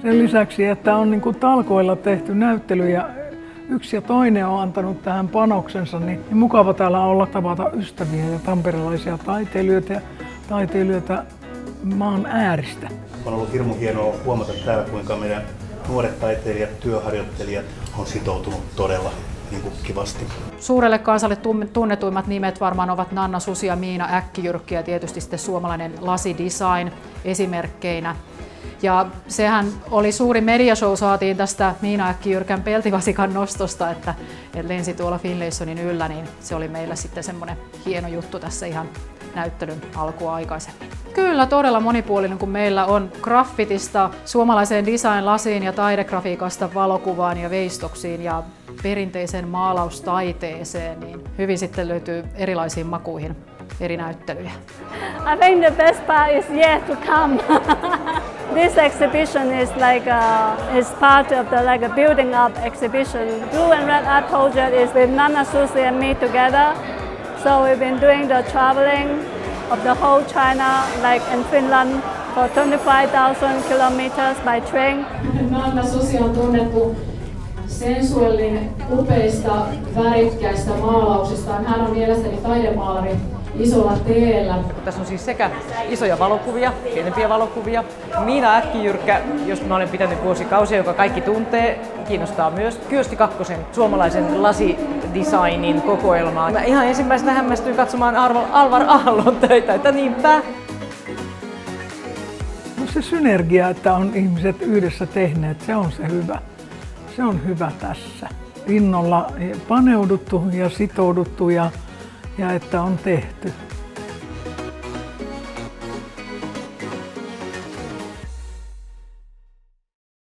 Sen lisäksi, että on niin kuin talkoilla tehty näyttelyjä, yksi ja toinen on antanut tähän panoksensa, niin mukava täällä olla tavata ystäviä ja tamperelaisia taiteilijoita maan ääristä. On ollut hirmu hienoa huomata täällä, kuinka meidän nuoret taiteilijat, työharjoittelijat on sitoutunut todella kivasti. Suurelle kansalle tunnetuimmat nimet varmaan ovat Nanna Susi ja Miina Äkkijyrkki ja tietysti sitten suomalainen Lasi Design esimerkkeinä. Ja sehän oli suuri mediashow, saatiin tästä Miina Äkkijyrkän peltivasikan nostosta, että lensi tuolla Finlaysonin yllä, niin se oli meillä sitten semmoinen hieno juttu tässä ihan näyttelyn alkua aikaisemmin. Kyllä todella monipuolinen, kun meillä on graffitista suomalaiseen design-lasiin ja taidegrafiikasta valokuvaan ja veistoksiin ja perinteiseen maalaustaiteeseen, niin hyvin sitten löytyy erilaisiin makuihin eri näyttelyjä. I think the best part is yet to come. This exhibition is is part of the building up exhibition. Blue and Red Art Project is with Nanna Susi and me together. So we've been doing the traveling of the whole China, in Finland, for 25,000 kilometers by train. Nanna Susi on tunnettu sensuellin upeista värikkäistä maalauksistaan. Hän on mielestäni taidemaalari isolla teellä. Tässä on siis sekä isoja valokuvia, pienempiä valokuvia. Miina Äkkijyrkkä, josta mä olen pitänyt vuosikausia, joka kaikki tuntee, kiinnostaa myös Kyösti Kakkosen suomalaisen lasidesignin kokoelmaa. Mä ihan ensimmäisenä hämmästyin katsomaan Alvar Aallon töitä, että niinpä. No se synergia, että on ihmiset yhdessä tehneet, se on se hyvä. Se on hyvä tässä. Innolla paneuduttu ja sitouduttu ja että on tehty.